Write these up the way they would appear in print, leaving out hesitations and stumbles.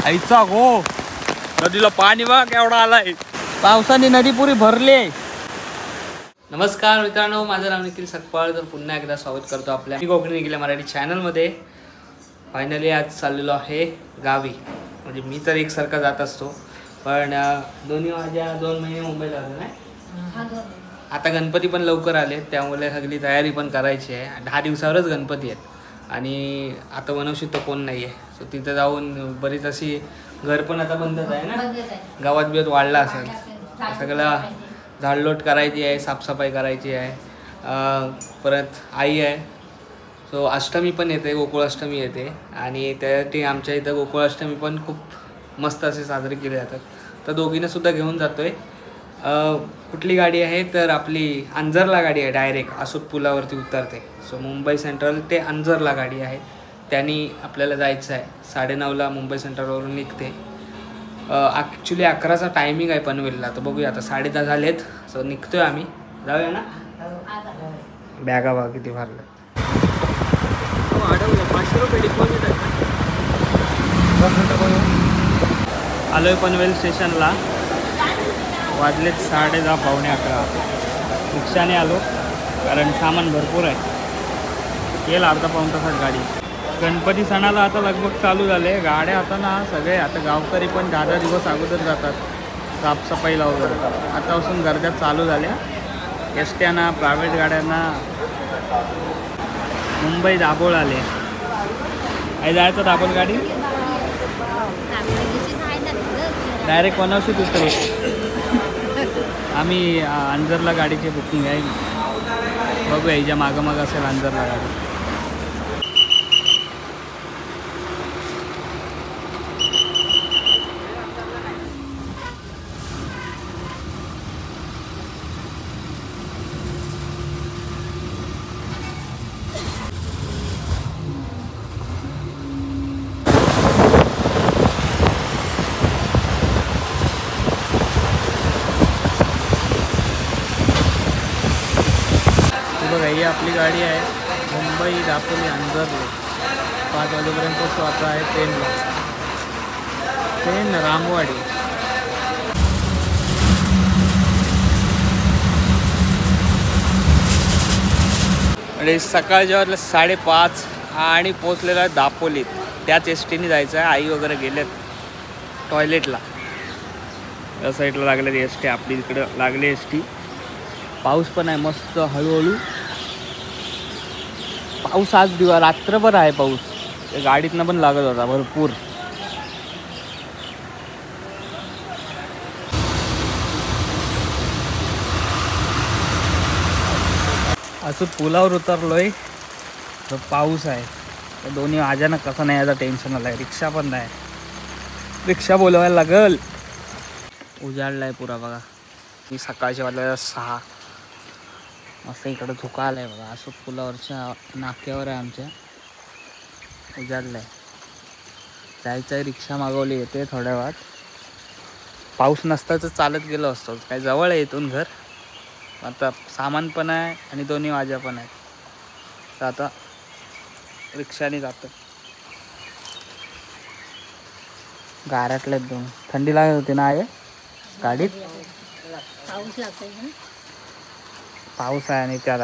आईचा हो नदीला पाणी बघ केवढा आलाय. पावसाने नदी पुरी भरली. नमस्कार मित्रांनो, माझं नाव निखिल सकपाळ. तर पुन्हा एकदा स्वागत करतो आपल्या कोकणी निखिल मराठी चॅनलमध्ये. फायनली आज चाललेलो आहे गावी. म्हणजे मी तर एकसारखा जात असतो, पण दोन्ही माझ्या 2 महिने मुंबईला आले नाही. आता गणपती पण लवकर आले, त्यामुळे सगळी तयारी पण करायची आहे. 10 दिवसावरच गणपती आहेत आणि आता वनौषधी तर कोण नाही आहे. सो तिथं जाऊन बरीच अशी घर पण आता बंदच आहे ना, गावात बिवात वाढला असेल. सगळं झाडलोट करायची आहे, साफसफाई करायची आहे. परत आई आहे. सो अष्टमी पण येते, गोकुळाष्टमी येते आणि त्यासाठी आमच्या इथं गोकुळाष्टमी पण खूप मस्त असे साजरे केले जातात. तर दोघींना सुद्धा घेऊन जातो आहे. कुठली गाडी आहे तर आपली अंजरला गाडी आहे. डायरेक्ट आसूत पुलावरती उतरते. सो मुंबई सेंट्रल ते अंजरला गाडी आहे. त्यांनी आपल्याला जायचं आहे. 9:30ला मुंबई सेंट्रलवरून निघते. ॲक्च्युली 11चा टायमिंग आहे पनवेलला. तर बघूया, आता 10:30 झालेत. सो निघतोय आम्ही. जाऊया ना. बॅगा बघा किती भरल्या. वाढवलं 500 रुपये डिपॉझिट आहे. आलोय पनवेल स्टेशनला. वाजलेत 10:30 पावणे 11. रिक्षाने आलो कारण सामान भरपूर आहे. येईल अर्धा पाऊण तासात गाडी. गणपती सणाला आता लगभग चालू झाले गाड्या. आता ना सगळे आता गावकरी पण 10 दिवस अगोदर जातात साफसफाईला वगैरे. आतापासून गर्द्या चालू झाल्या. एसट्यांना, प्रायव्हेट गाड्यांना. मुंबई दाभोळ आले. आई जायचं दाभोळ गाडी डायरेक्ट वनौषधी उतरू. आम्ही अंजरला गाडीची बुकिंग आहे. बघूया हिच्या मागं असेल अंजरला गाडी. बघा ही आपली गाडी आहे. मुंबई दापोली अंजरला 5 वाजेपर्यंत स्वतः आहे. ट्रेन रामवाडी. म्हणजे सकाळच्या वाजल्या 5:30 आणि पोचलेला आहे दापोलीत. त्याच एस टीने जायचं आहे. आई वगैरे गेलेत टॉयलेटला. या साईडला लागलेली एस टी, आपली इकडं लागली एस टी. पाऊस पण आहे मस्त हळूहळू. पाऊस आज रात्रभर आहे पाऊस. गाडीतनं पण लागत होता भरपूर. असं पुलावर उतरलोय तर पाऊस आहे. तर दोन्ही अचानक कसं नाही याचा टेन्शन आलं आहे. रिक्षा पण नाही, रिक्षा बोलवायला लागल. उजाडला आहे पुरा बघा. मी सकाळच्या वाजल्या 6 असं इकडं झोका आला आहे बघा. असं पुलावरच्या नाक्यावर आहे आमच्या. उजाडलं आहे. जायचं आहे. रिक्षा मागवली, येते थोड्या वेळात. पाऊस नसता तर चालत गेलो असतो. काय जवळ आहे इथून घर. आता सामान पण आहे आणि दोन्ही वाजा पण आहेत. तर आता रिक्षाने जातो. गाराटल्यात दोन. थंडी लागत होती ना आहे गाडीत. पाऊस लागतोय ना. पाऊस आहे आणि त्यात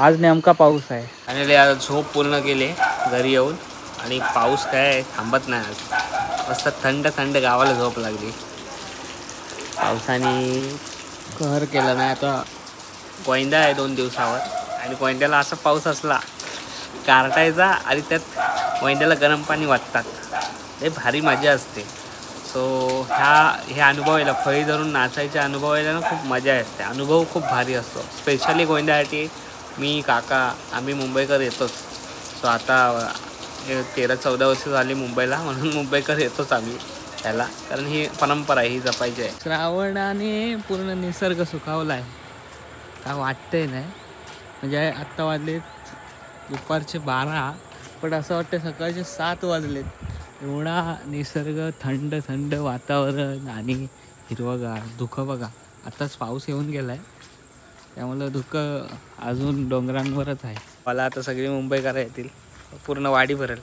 आज नेमका पाऊस आहे. आणि आता झोप पूर्ण केली घरी येऊन. आणि पाऊस काय थांबत नाही आज. मस्त थंड थंड गावाला झोप लागली. पावसाने कहर केला नाही. आता कोयंदा आहे 2 दिवसावर. आणि कोयंद्याला असा पाऊस असला कारटायचा आणि त्यात कोयंद्याला गरम पाणी वाटतात. हे भारी मजा असते. सो हे अनुभव यायला, फळी धरून नाचायचे अनुभव यायला ना खूप मजा असते. अनुभव खूप भारी असतो. स्पेशली गोंद्यासाठी मी काका आम्ही मुंबईकर येतोच. सो आता 13-14 वर्ष झाली मुंबईला, म्हणून मुंबईकर येतोच आम्ही त्याला. कारण ही परंपरा ही जपायची आहे. श्रावणाने पूर्ण निसर्ग सुखावला आहे. काय वाटतंय नाही. म्हणजे आत्ता वाजलेत दुपारचे 12, पण असं वाटतं सकाळचे 7 वाजलेत. एवढा निसर्ग, थंड थंड वातावरण आणि हिरवगार. धुकं बघा, आत्ताच पाऊस येऊन गेला आहे त्यामुळे धुकं अजून डोंगरांवरच आहे. मला आता सगळी मुंबईकर येतील, पूर्ण वाडी भरेल.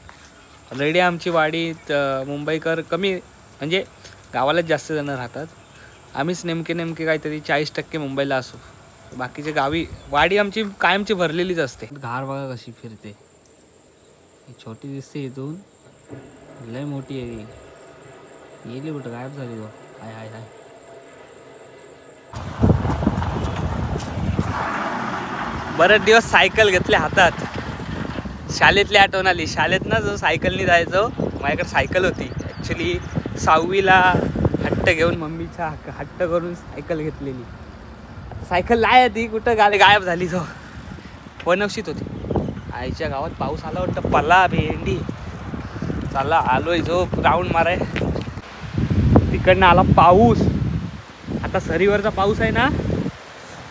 ऑलरेडी आमची वाडीत मुंबईकर कमी म्हणजे गावालाच जास्त जण राहतात. आम्हीच नेमके काहीतरी 40% मुंबईला असू. बाकीचे गावी वाडी आमची कायमची भरलेलीच असते. घार बघा कशी फिरते. ही छोटी दिसते इथून, लय मोठी आहे ही. गेली कुठं गायब झाली तो. हाय हाय हाय. बरेच दिवस सायकल घेतले हातात. शाळेतली आठवण आली. शाळेत ना जो सायकलनी जायचो, माझ्याकडे सायकल होती. ॲक्च्युली 6वीला हट्ट घेऊन मम्मीचा हट्ट करून सायकल घेतलेली. सायकल लाय ती कुठं गायब झाली. तो वनवशीत होती. आईच्या गावात पाऊस आला वाटतं. पला भेंडी चला आलोय जो राऊंड माराय. तिकडनं आला पाऊस. आता सरीवरचा पाऊस आहे ना,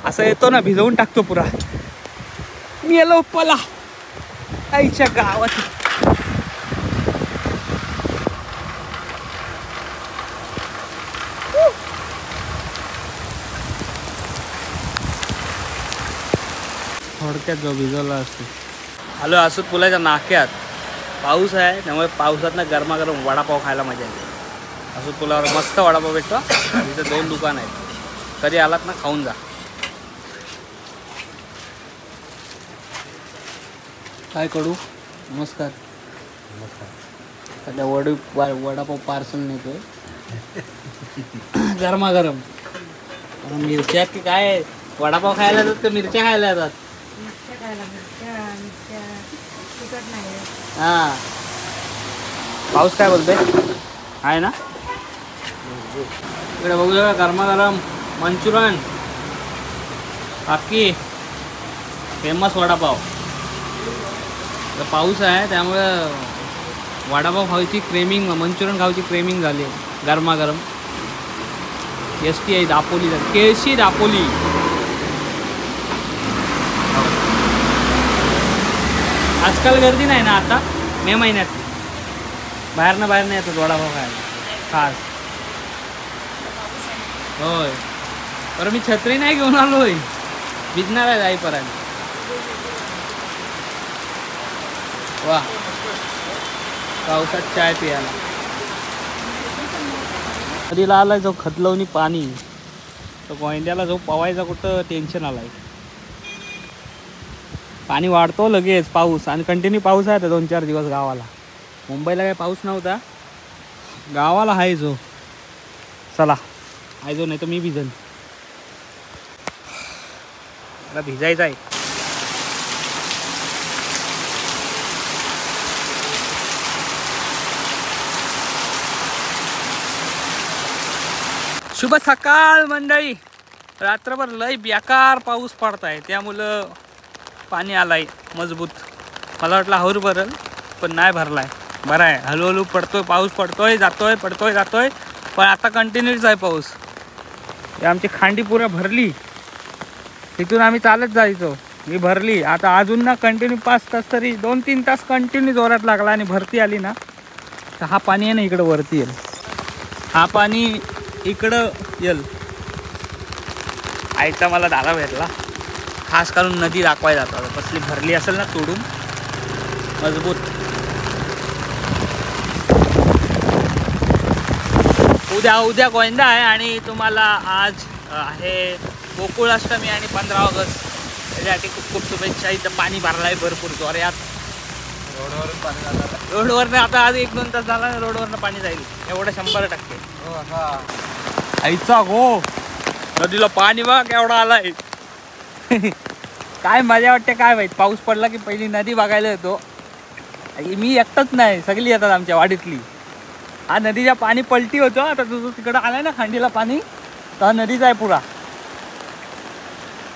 असं येतो ना, भिजवून टाकतो पुरा. मी आलो पला आईच्या गावात. थोडक्यात जो भिजवला असतो. आलो असं पुलाच्या नाक्यात. पाऊस आहे त्यामुळे पावसात ना गरमागरम वडापाव खायला मजा येते. असं पुलावर मस्त वडापाव भेटतो. तिथे 2 दुकान आहेत. कधी आलात ना खाऊन जा. काय करू? नमस्कार. सध्या वडापाव पार्सल नेतोय. गरमागरम. मिरच्या की काय? वडापाव खायला येतात का मिरच्या खायला येतात? हा. पाऊस काय बोलतोय? आहे ना इकडे बघूया. गरमागरम मंचुरियन बाकी फेमस वडापाव. तर पाऊस आहे त्यामुळे वडापाव खायची क्रेमिंग, मंचुरियन खायची क्रेमिंग झाली. गरमागरम. ST आहे दापोली, केळशी दापोली. आजकाल गर्दी नाही ना आता मे महिन्यात. बाहेर नाही येतात वडापाव खायला खास. होय. बरं मी छत्री नाही घेऊन आलोय. भिजणार आहे जाईपर्यंत. वा पावसात चाय पियाला. नदीला आलाय जो खतलवणी पाणी. तो गोंड्याला जो पवायचा कुठं टेन्शन आलाय. पाणी वाढतो लगेच पाऊस. आणि कंटिन्यू पाऊस आहे 2-4 दिवस गावाला. मुंबईला काय पाऊस नव्हता, गावाला आहे जो. चला आहे जो, नाही तर मी भिजन. मला भिजायचं आहे. शुभ सकाळ मंडळी. रात्रभर लय बेकार पाऊस पडताय त्यामुळं पाणी आलाय मजबूत. मला वाटलं हौर भरल पण नाही भरलाय. बरं आहे. हळूहळू पडतोय पाऊस. पडतोय जातोय, पडतोय जातोय. पण आता कंटिन्यूच आहे पाऊस. हे आमची खांडी पुरा भरली. तिथून आम्ही चालत जायचो. मी भरली. आता अजून ना कंटिन्यू 5 तास तरी 2-3 तास कंटिन्यू जोरात लागला. आणि भरती आली ना तर हा पाणी आहे ना इकडं वरती येईल. हा पाणी इकडं येईल. आईचा मला दादा भेटला. खास करून नदी दाखवायला जातो. कसली भरली असेल ना तोडून मजबूत. उद्या गोविंदा आहे. आणि तुम्हाला आज आहे गोकुळाष्टमी आणि 15 ऑगस्ट. त्याच्यासाठी खूप शुभेच्छा. इथं पाणी भरलं आहे भरपूर जोरात. रोडवरून पाणी जाणार. रोडवरनं आता आज 1-2 तास झाला. रोडवरनं पाणी जाईल एवढं 100%. आईचा हो नदीला पाणी बघा केवढा आलाय. काय मजा वाटते काय माहित. पाऊस पडला की पहिली नदी बघायला येतो. मी एकटाच नाही, सगळी येतात आमच्या वाडीतली. हा नदीच्या पाणी पलटी होतो. आता तुझं तिकडं आलाय ना खांडीला पाणी, तर नदीचा आहे पुरा.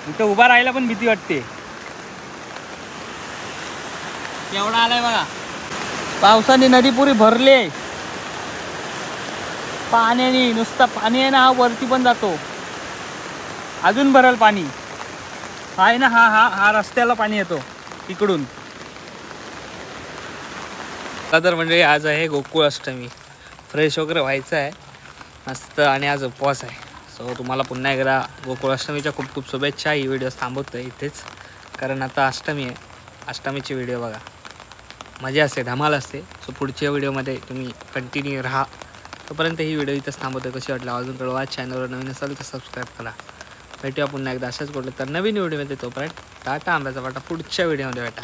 इथं उभा राहायला पण भीती वाटते. केवढा आलाय बघा. पावसाने नदी पुरी भरली आहे. पाण्याने नुसतं पाणी आहे ना, हा वरती पण जातो. अजून भरल पाणी आहे ना. हा रस्त्याला पाणी येतो इकडून. तर म्हणजे आज आहे गोकुळाष्टमी. फ्रेश वगैरे व्हायचं आहे मस्त. आणि आज उपवास आहे. सो तुम्हाला पुन्हा एकदा गोकुळाष्टमीच्या खूप खूप शुभेच्छा. ही व्हिडिओ थांबवतो इथेच कारण आता अष्टमी आहे. अष्टमीची व्हिडिओ बघा. मजा असते, धमाल असते. सो पुढच्या व्हिडिओमध्ये तुम्ही कंटिन्यू राहा. तोपर्यंत ही व्हिडिओ इथंच थांबवतो. कशी वाटलं अजून कळवा. चॅनलवर नवीन असाल तर सबस्क्राईब करा. भेटूया पुन्हा एकदा अशाच कुठलं तर नवीन व्हिडिओमध्ये. तोपर्यंत टाटा, आंब्याचा वाटा. पुढच्या व्हिडिओमध्ये भेटा.